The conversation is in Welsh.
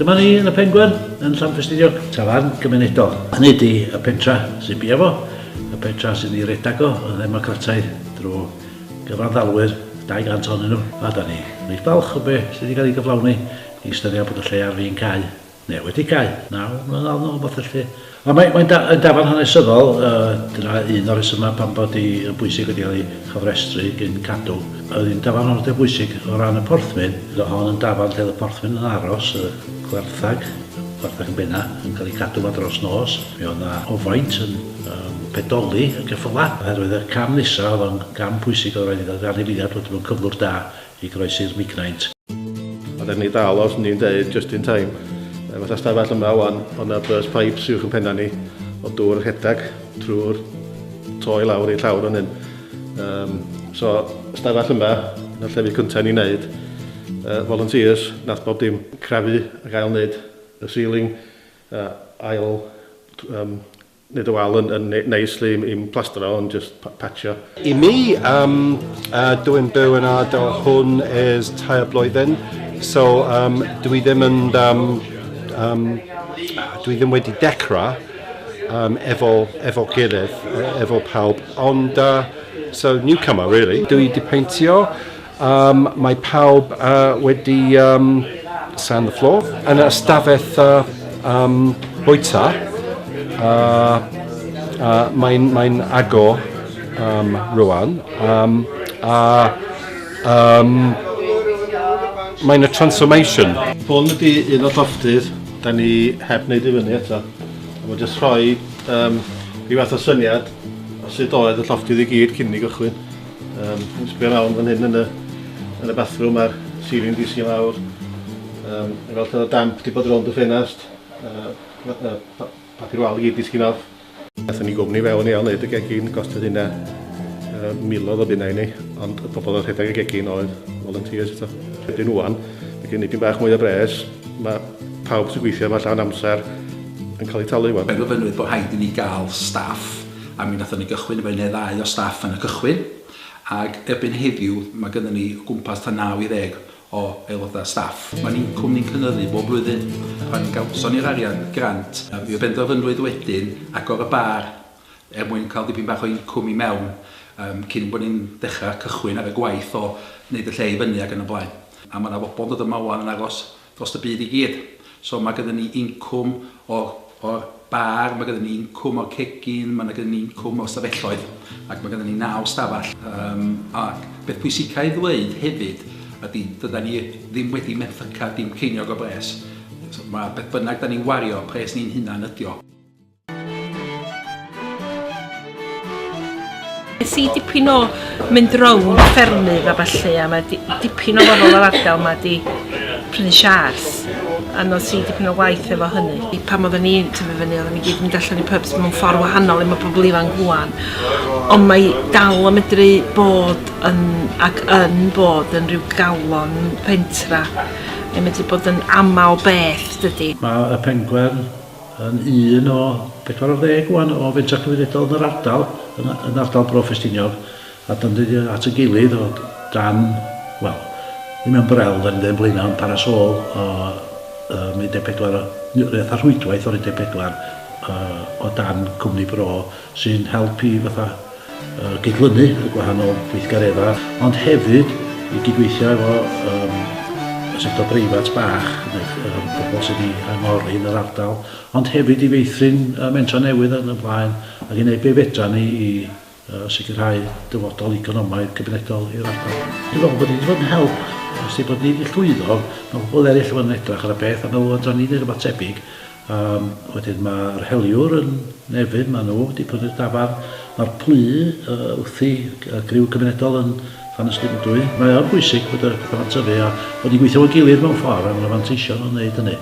Dyma ni yn y Pengwern, yn Llan Ffestiniog, tafarn gymunedol. Hynny ydi y pentra sy'n bia fo, y pentra sy'n ei rhedeg o, y ddemocrataidd drwy gyfrandalwyr, 200 ohonyn nhw. A da ni reit balch o be sydd wedi cael ei gyflawni i ystyried bod y lle ar fi'n cael, neu wedi cael, 9 mlynedd nôl fath y lle. A mae'n dafarn hanesyddol, dyna un o'r resymau pan bod yn bwysig wedi cael ei chyfrestru gyn cadw. Oedd hi'n dafarn o'r bwysig o ran y porthmyn. Oedd hon yn dafarn lle oedd y porthmyn yn aros, y gwerthag yn benna, yn cael ei cadw fa dros nos. Mi oedd na ofaint yn pedoli yn geffyla. Oherwydd y cam nesaf oedd o'n cam pwysig oedd rhaid i ddod anifeiliad bod yn cyflwr da i groesi'r mignaint. Oedd ni dal os ni'n dweud just in time. Fath ystafell yma wan, oedd yna burst pipes uwch yn penna ni o dŵr rhedeg trwy'r toi lawr i llawr yn hyn. So, ystafell yma, yn y llefydd cyntaf ni'n neud, volunteers, nath bob dim crafu ac ail wneud y ceiling, ail wneud y wal yn neislu i'n plastro ond just patio. I mi, dwi'n byw yn ardal hwn ers 3 blwyddyn, so dwi ddim yn dwi ddim wedi dechrau efo gilydd, efo pawb, ond so newcomer really. Dwi wedi peintio, mae pawb wedi sand the floor, yn y ystafell bwyta, mae'n agor rwan, mae'n y transformation. Hwn ydy un o'r llofftydd, da ni heb wneud i fyny eto. Mae'n jyst rhoi rhyw fath o syniad o sut oedd y llofftydd i gyd cyn i gychwyn. Yn sbio mewn fan hyn yn y bathroom a'r ceiling di sy'n lawr. Fel lle o damp di bod rownd y ffenast. Papur wal i gyd di sy'n off. Nathon ni gwmni fewn i wneud y gegin, gostiodd hynna miloedd o bunna i ni, ond y pobl oedd rhedeg y gegin oedd volunteers eto. Wedyn wwan, mae gen i dipyn bach mwy o bres, mae pawb sy'n gweithio efo llawn amser yn cael ei talu wan. Penderfynwyd bod rhaid i ni gael staff, a mi nathon ni gychwyn efo 2 o staff yn y cychwyn, ac erbyn heddiw mae gennym ni o gwmpas ta 9 i 10 o aelodau staff. Mae'n incwm ni'n cynyddu bob blwyddyn. Pan ni'n gawson i'r arian grant, mi o benderfynwyd wedyn agor y bar mwyn cael dipyn bach o incwm i mewn cyn bod ni'n dechrau cychwyn ar y gwaith o wneud y lle i fyny ac yn y blaen. A mae yna bobl yn dod yma wan yn agos dros y byd i gyd. So mae gyda ni incwm o'r bar, mae gyda ni incwm o'r cegin, mae gyda ni incwm o'r stafelloedd, ac mae gyda ni 9 stafell. Ac beth pwysicau i ddweud hefyd ydy, dyda ni ddim wedi methyca dim ceiniog o bres. So, mae beth bynnag da ni'n wario, pres ni'n hunan ydi o. Es i dipyn o mynd rownd ffermydd a falle, a mae dipyn o bobl o'r ardal mae di prynu siars. A nos i dipyn o waith efo hynny. Pam oedden ni'n tyfu fyny, oedden ni gyd yn allan i pubs mewn ffordd wahanol i mae pobl ifanc gwan. Ond mae dal o medru bod yn bod yn rhyw galon pentra. Mae'n medru bod yn amal beth, dydy. Mae y Pengwern yn un o 40 o fentra cymunedol yn yr ardal, yn ardal Bro Ffestiniog, a dan ni at y gilydd o dan, wel, ddim yn brel, dan ni'n blaenau yn parasol o 14, rhaid ar rhwydwaith o'r 14 o dan cwmni Bro sy'n helpu fatha gydlynu y gwahanol gweithgareddau, ond hefyd i gydweithio efo y sector breifat bach, pobl sydd wedi angori yn yr ardal, ond hefyd i feithrin mentra newydd yn y blaen ac i wneud be fedra ni i sicrhau dyfodol economaidd cymunedol i'r ardal. Dwi'n meddwl bod ni wedi bod yn help, os di bod ni wedi llwyddo, mae pobl eraill yn edrych ar y beth, a meddwl dra ni'n rhywbeth tebyg. Wedyn mae'r heliwr yn Nefyn, maen nhw wedi prynu'r dafarn, mae'r plu wrth i griw cymunedol yn Llanystumdwy. Mae o'n bwysig bod y pethau ma'n tyfu a bod ni'n gweithio o'r gilydd mewn ffordd a mae'n fanteision o'n wneud hynny.